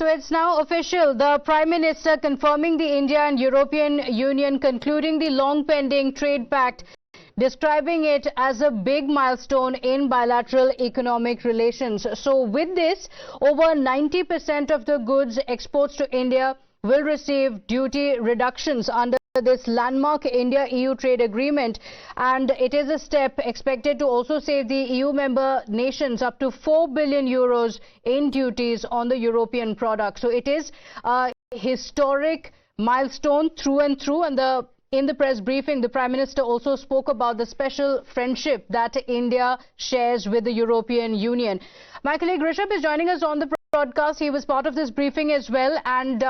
So it's now official. The Prime Minister confirming the India and European Union concluding the long-pending trade pact, describing it as a big milestone in bilateral economic relations. So with this, over 90% of the goods exports to India will receive duty reductions under this landmark India-EU trade agreement, and it is a step expected to also save the EU member nations up to 4 billion euros in duties on the European products. So it is a historic milestone through and through, and in the press briefing, the Prime Minister also spoke about the special friendship that India shares with the European Union. My colleague Rishabh is joining us on the broadcast. He was part of this briefing as well. And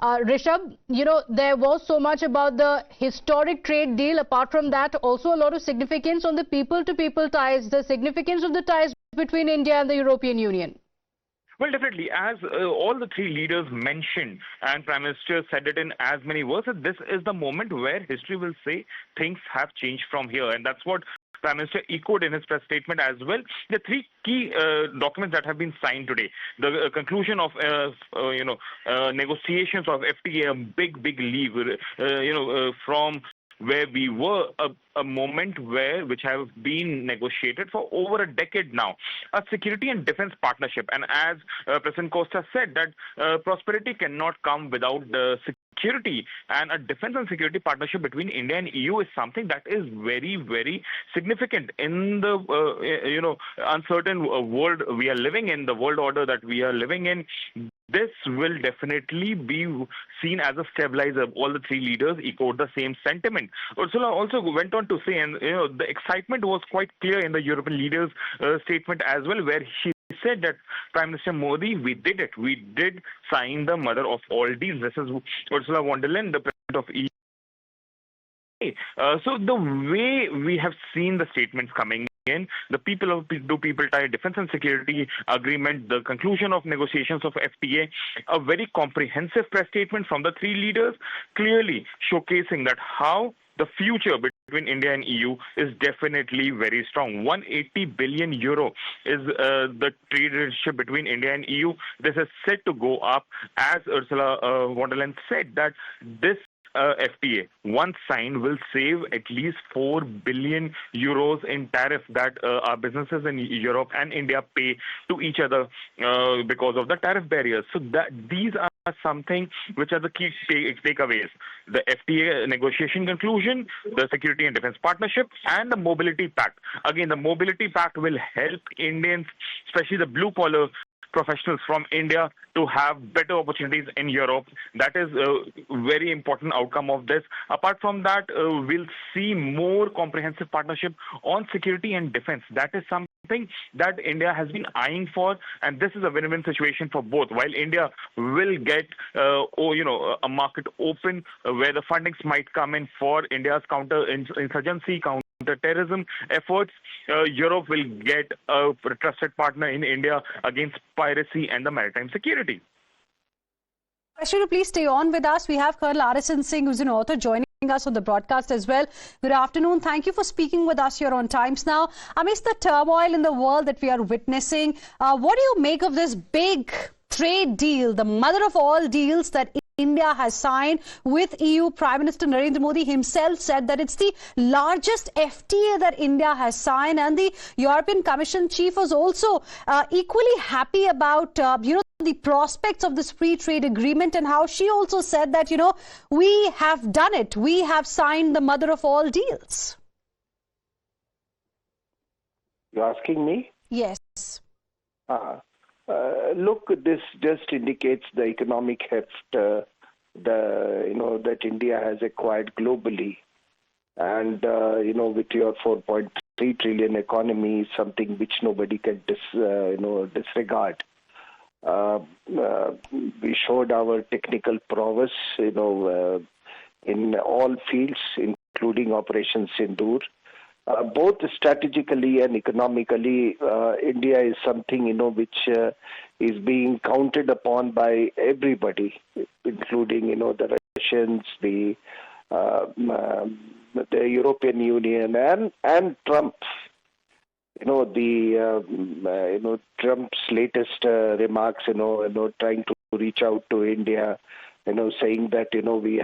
Rishabh, there was so much about the historic trade deal. Apart from that, also a lot of significance on the people-to-people ties, the significance of the ties between India and the European Union. Well, definitely, as all the three leaders mentioned, and Prime Minister said it in as many words, that this is the moment where history will say things have changed from here. And that's what Prime Minister echoed in his press statement as well. The three key documents that have been signed today: the conclusion of negotiations of FTA, a big leap, from where we were, a moment which have been negotiated for over a decade now, a security and defense partnership. And as President Costa said, that prosperity cannot come without the security, and a defense and security partnership between India and EU is something that is very significant in the uncertain world we are living in, the world order that we are living in. This will definitely be seen as a stabilizer. All the three leaders echoed the same sentiment. Ursula also went on to say, and the excitement was quite clear in the European leaders' statement as well, where she said that Prime Minister Modi, we did it. We did sign the mother of all deals. This is Ursula von der Leyen, the president of EU. So the way we have seen the statements coming in, the people-to-people tie defense and security agreement, the conclusion of negotiations of FTA, a very comprehensive press statement from the three leaders, clearly showcasing that how the future between India and EU is definitely very strong. 180 billion euro is the trade relationship between India and EU. This is set to go up, as Ursula von der Leyen said, that this FTA, once signed, will save at least 4 billion euros in tariff that our businesses in Europe and India pay to each other because of the tariff barriers. So these are something which are the key takeaways: the FTA negotiation conclusion, the security and defense partnership, and the mobility pact. Again, the mobility pact will help Indians, especially the blue-collar professionals from India, to have better opportunities in Europe. That is a very important outcome of this. Apart from that, we'll see more comprehensive partnership on security and defense. That is something that India has been eyeing for, and this is a win-win situation for both. While India will get a market open where the fundings might come in for India's counter-insurgency, counter-terrorism efforts, Europe will get a trusted partner in India against piracy and the maritime security. Ashwini, please stay on with us. We have Colonel Arison Singh, who's an author, joining us on the broadcast as well. Good afternoon. Thank you for speaking with us here on Times Now. Amidst the turmoil in the world that we are witnessing, what do you make of this big trade deal, the mother of all deals that India has signed with EU? Prime Minister Narendra Modi himself said that it's the largest FTA that India has signed, and the European Commission chief was also equally happy about the prospects of this free trade agreement, and how she also said that we have done it, we have signed the mother of all deals. You're asking me? Yes. Look, this just indicates the economic heft that India has acquired globally, and with your 4.3 trillion economy, something which nobody can disregard. We showed our technical prowess, in all fields, including Operation Sindoor. Both strategically and economically, India is something which is being counted upon by everybody, including the Russians, the European Union, and Trump. Trump's latest remarks, trying to reach out to India, saying that, we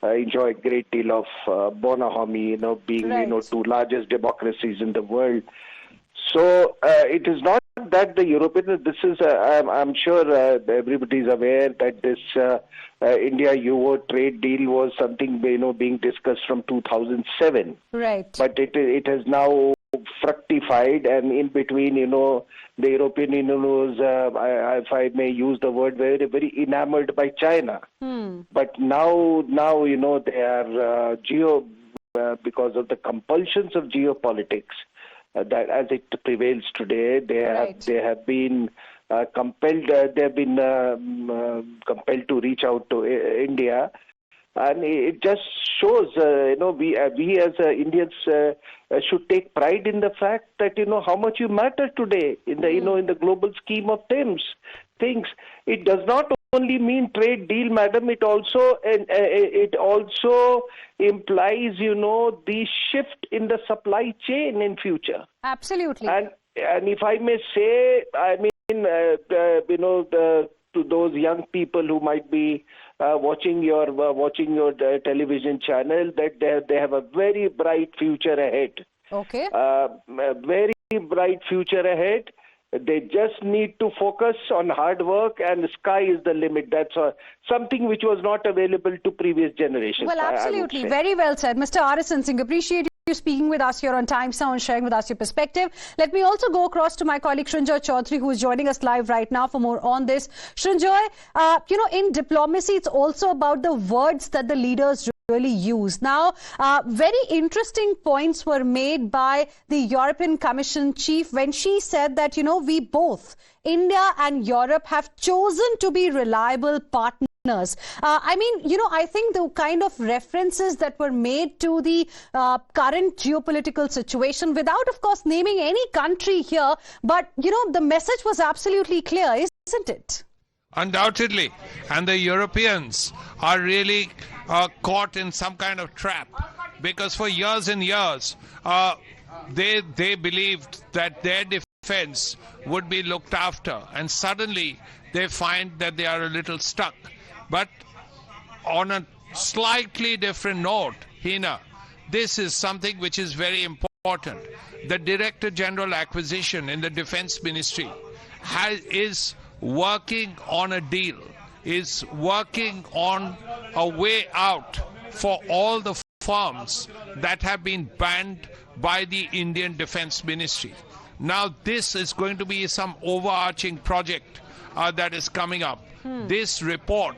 enjoy a great deal of bonhomie, being, Right. two largest democracies in the world. So it is not that the European, this is, I'm sure everybody is aware that this India-EU trade deal was something, being discussed from 2007. Right. But it has now fructified, and in between, the European Union was, if I may use the word, very, very enamored by China. But now, they are because of the compulsions of geopolitics, that as it prevails today, they have been compelled. They have been compelled to reach out to India. And it just shows, we as Indians should take pride in the fact that, how much you matter today in the, in the global scheme of things. It does not only mean trade deal, madam. It also implies, the shift in the supply chain in future. Absolutely. And if I may say, I mean, to those young people who might be watching your television channel, that they have a very bright future ahead. Okay. A very bright future ahead. They just need to focus on hard work, and the sky is the limit. That's something which was not available to previous generations. Well, absolutely. Very well said. Mr. Arisan Singh, appreciate you speaking with us here on Times Now and sharing with us your perspective. Let me also go across to my colleague Srinjoy Chaudhary, who is joining us live right now for more on this. Srinjoy, in diplomacy, it's also about the words that the leaders really use. Now, very interesting points were made by the European Commission chief when she said that, we both, India and Europe, have chosen to be reliable partners. I think the kind of references that were made to the current geopolitical situation, without, of course, naming any country here, but, the message was absolutely clear, isn't it? Undoubtedly. And the Europeans are really caught in some kind of trap, because for years and years, they believed that their defense would be looked after, and suddenly they find that they are a little stuck. But on a slightly different note, Hina, this is something which is very important. The Director General Acquisition in the Defense Ministry is working on a deal, is working on a way out for all the firms that have been banned by the Indian Defense Ministry. Now, this is going to be some overarching project that is coming up. This report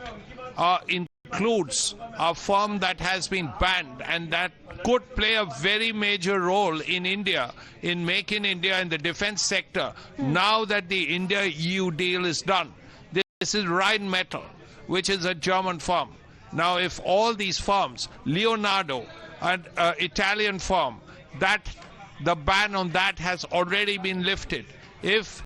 includes a firm that has been banned and that could play a very major role in India, in making India in the defense sector. Now that the India-EU deal is done, this is Rheinmetall, which is a German firm. Now, if all these firms, Leonardo, an Italian firm, that the ban on that has already been lifted. If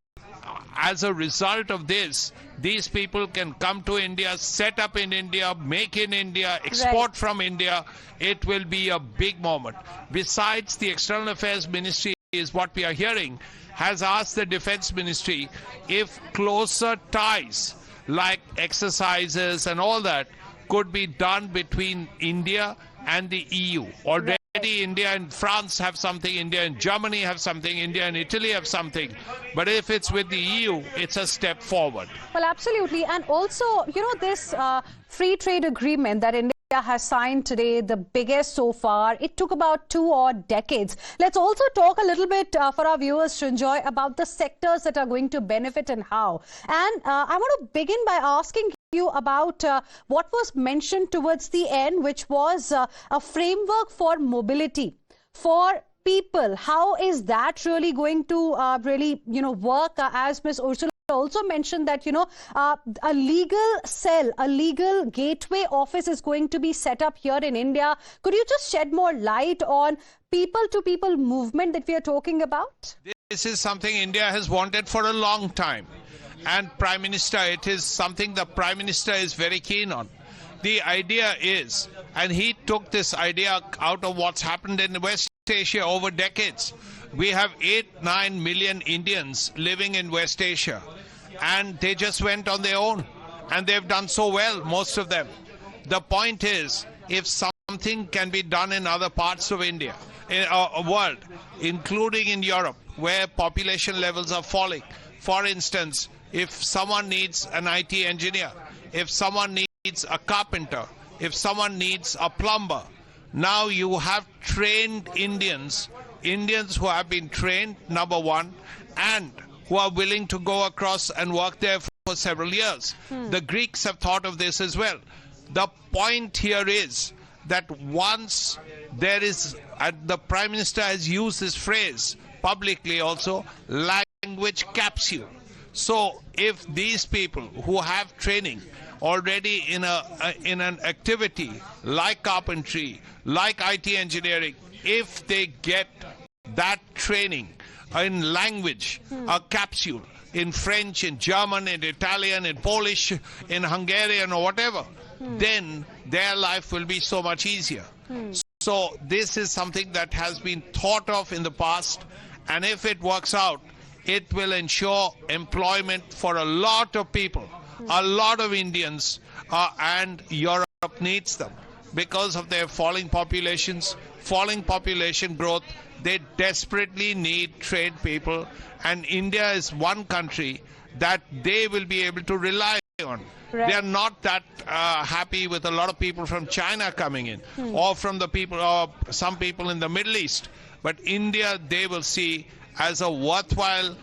as a result of this, these people can come to India, set up in India, make in India, export from India, it will be a big moment. Besides, the External Affairs Ministry, is what we are hearing, has asked the Defense Ministry if closer ties like exercises and all that could be done between India and the EU. Already India and France have something, India and Germany have something, India and Italy have something. But if it's with the EU, it's a step forward. Well, absolutely. And also, this free trade agreement that India has signed today, the biggest so far, it took about 2 odd decades. Let's also talk a little bit for our viewers, Srinjoy, about the sectors that are going to benefit and how. And I want to begin by asking you about what was mentioned towards the end, which was a framework for mobility for people. How is that really going to work? As Ms. Ursula also mentioned that, a legal cell, a legal gateway office is going to be set up here in India. Could you just shed more light on people-to-people movement that we are talking about? This is something India has wanted for a long time. And Prime Minister, it is something the Prime Minister is very keen on. The idea is, and he took this idea out of what's happened in West Asia over decades. We have 8-9 million Indians living in West Asia. and they just went on their own, and they've done so well, most of them. The point is, if something can be done in other parts of India, in world, including in Europe, where population levels are falling. For instance, if someone needs an IT engineer, if someone needs a carpenter, if someone needs a plumber, now you have trained Indians who have been trained, number one, and who are willing to go across and work there for several years. The Greeks have thought of this as well. The point here is that once there is, the Prime Minister has used this phrase publicly also, language capsule. So if these people who have training already in an activity like carpentry, like IT engineering, if they get that training in language, a capsule, in French, in German, in Italian, in Polish, in Hungarian or whatever, then their life will be so much easier. So this is something that has been thought of in the past, and if it works out, it will ensure employment for a lot of people, a lot of Indians, and Europe needs them because of their falling populations, falling population growth. They desperately need trained people, and India is one country that they will be able to rely on. Right. They are not that happy with a lot of people from China coming in, or from the people, or some people in the Middle East. But India, they will see as a worthwhile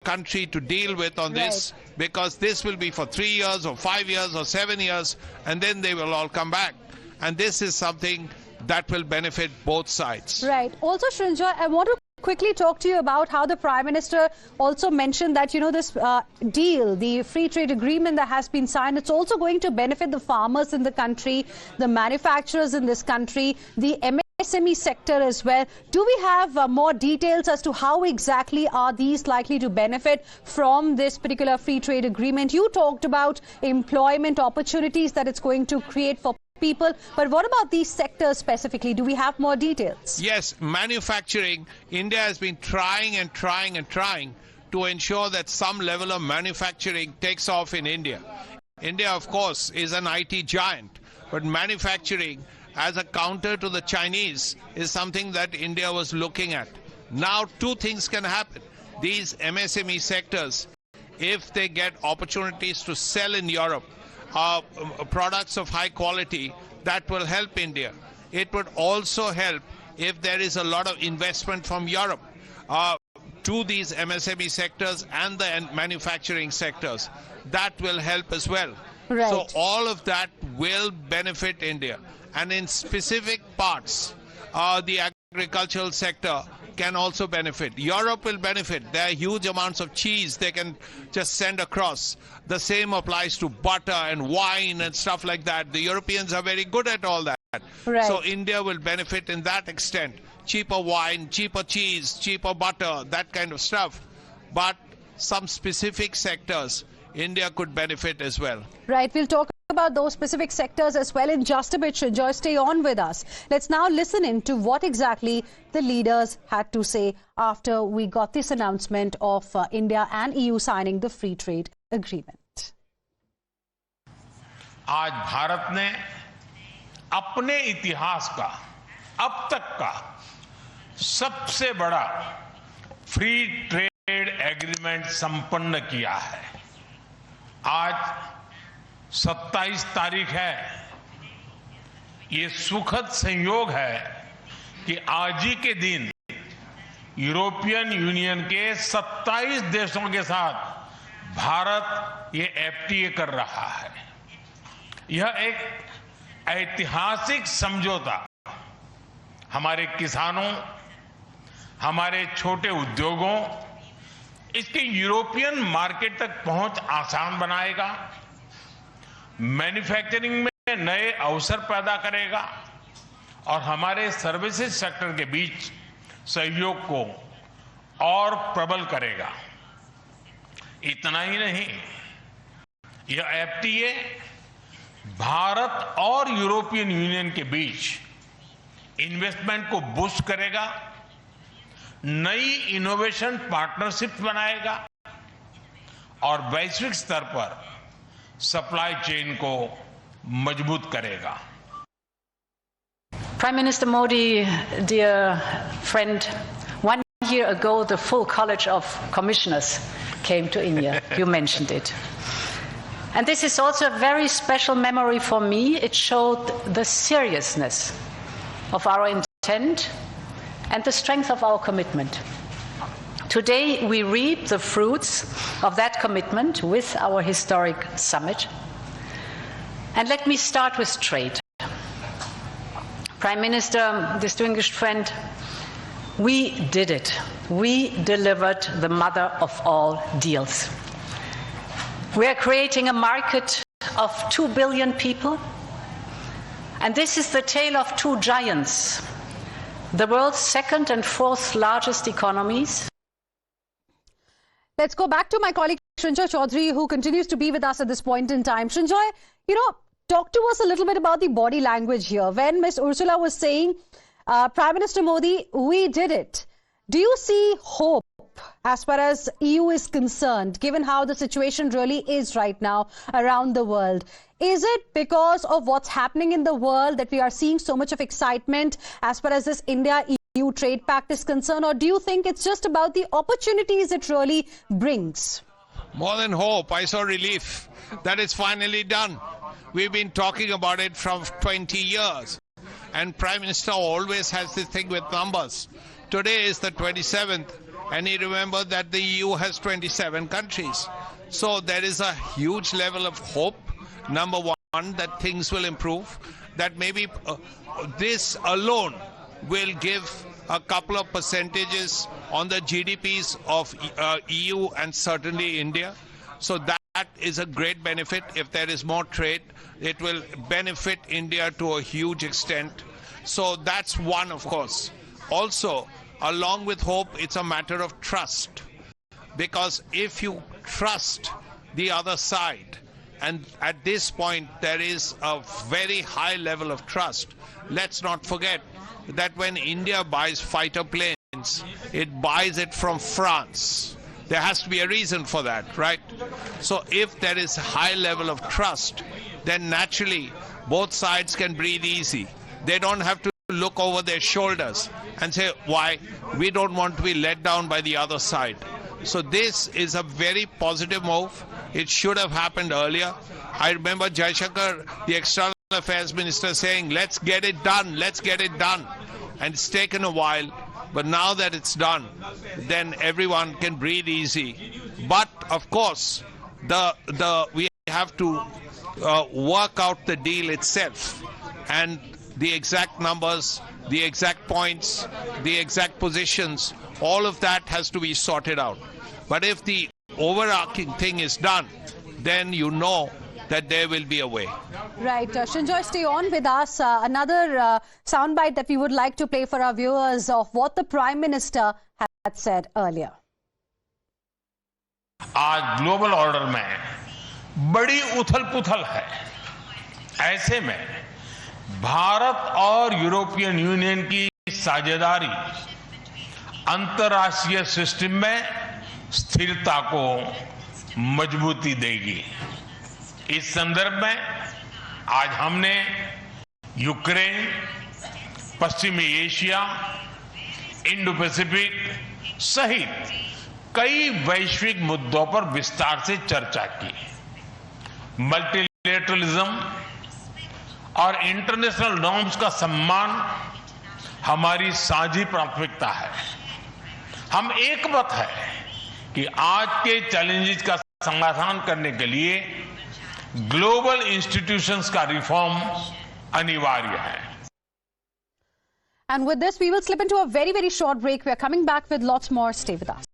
country to deal with on this, because this will be for 3 years or 5 years or 7 years, and then they will all come back. And this is something that will benefit both sides. Right. Also, Srinjoy, I want to quickly talk to you about how the Prime Minister also mentioned that, you know, this deal, the free trade agreement that has been signed, it's also going to benefit the farmers in the country, the manufacturers in this country, the MSME sector as well. Do we have more details as to how exactly are these likely to benefit from this particular free trade agreement? You talked about employment opportunities that it's going to create for people, but what about these sectors specifically? Do we have more details? Yes, manufacturing. India has been trying and trying and trying to ensure that some level of manufacturing takes off in India. India, of course, is an IT giant, but manufacturing as a counter to the Chinese is something that India was looking at. Now, two things can happen. These MSME sectors, if they get opportunities to sell in Europe, products of high quality, that will help India. It would also help if there is a lot of investment from Europe to these MSME sectors and the manufacturing sectors. That will help as well. Right. So all of that will benefit India. And in specific parts, the agricultural sector can also benefit. Europe will benefit. There are huge amounts of cheese they can just send across. The same applies to butter and wine and stuff like that. The Europeans are very good at all that. Right. So India will benefit in that extent. Cheaper wine, cheaper cheese, cheaper butter, that kind of stuff. But some specific sectors, India could benefit as well. Right. We'll talk about those specific sectors as well in just a bit. Srinjoy, stay on with us. Let's now listen in to what exactly the leaders had to say after we got this announcement of India and EU signing the free trade agreement. आज भारत ने अपने इतिहास का अब तक का सबसे बड़ा फ्री ट्रेड एग्रीमेंट संपन्न किया है। आज 27 तारीख है। ये सुखद संयोग है कि आज ही के दिन यूरोपियन यूनियन के 27 देशों के साथ भारत ये FTA कर रहा है। यह एक ऐतिहासिक समझौता हमारे किसानों, हमारे छोटे उद्योगों, इसके यूरोपियन मार्केट तक पहुंच आसान बनाएगा, मैन्युफैक्चरिंग में नए अवसर पैदा करेगा और हमारे सर्विसेज सेक्टर के बीच सहयोग को और प्रबल करेगा। इतना ही नहीं, यह FTA भारत और यूरोपियन यूनियन के बीच इन्वेस्टमेंट को बूस्ट करेगा, नई इनोवेशन पार्टनरशिप बनाएगा और वैश्विक स्तर पर सप्लाई चेन को मजबूत करेगा। Prime Minister Modi, dear friend, 1 year ago the full College of Commissioners came to India. You mentioned it. And this is also a very special memory for me. It showed the seriousness of our intent and the strength of our commitment. Today we reap the fruits of that commitment with our historic summit. And let me start with trade. Prime Minister, distinguished friend, we did it. We delivered the mother of all deals. We are creating a market of 2 billion people. And this is the tale of two giants, the world's second and fourth largest economies. Let's go back to my colleague Srinjoy Chaudhary, who continues to be with us at this point in time. Srinjoy, talk to us a little bit about the body language here. When Ms. Ursula was saying, Prime Minister Modi, we did it. Do you see hope as far as EU is concerned, given how the situation really is right now around the world? Is it because of what's happening in the world that we are seeing so much of excitement as far as this India-EU trade pact is concerned, or do you think it's just about the opportunities it really brings? More than hope, I saw relief that it's finally done. We've been talking about it for 20 years. And Prime Minister always has this thing with numbers. Today is the 27th, and he remembered that the EU has 27 countries. So there is a huge level of hope. Number one, that things will improve. That maybe this alone will give a couple of percentages on the GDPs of EU and certainly India. So that is a great benefit. If there is more trade, it will benefit India to a huge extent. So that's one, of course. Also, along with hope, it's a matter of trust. Because if you trust the other side, and at this point there is a very high level of trust, let's not forget that when India buys fighter planes, it buys it from France. There has to be a reason for that, right? So if there is a high level of trust, then naturally both sides can breathe easy. They don't have to look over their shoulders and say, why? We don't want to be let down by the other side. So this is a very positive move. It should have happened earlier. I remember Jaishankar, the External Affairs Minister, saying, let's get it done, let's get it done. And it's taken a while, but now that it's done, then everyone can breathe easy. But of course, we have to work out the deal itself, and the exact numbers, the exact points, the exact positions, all of that has to be sorted out. But if the overarching thing is done, then you know that there will be a way. Right. Srinjoy, stay on with us. Another soundbite that we would like to play for our viewers of what the Prime Minister had said earlier. आज global order में बड़ी उथल-पुथल है। ऐसे में भारत और European union की साझेदारी अंतर्राष्ट्रीय सिस्टम में स्थिरता को मजबूती देगी। इस संदर्भ में आज हमने यूक्रेन, पश्चिमी एशिया, इंडो पैसिफिक सहित कई वैश्विक मुद्दों पर विस्तार से चर्चा की। मल्टीलेटरलिज्म और इंटरनेशनल नॉर्म्स का सम्मान हमारी साझी प्राथमिकता है। हम एकमत है कि आज के चैलेंजेस का समाधान करने के लिए ग्लोबल इंस्टीट्यूशंस का रिफॉर्म अनिवार्य है। And with this, we will slip into a very, very short break. We are coming back with lots more. Stay with us.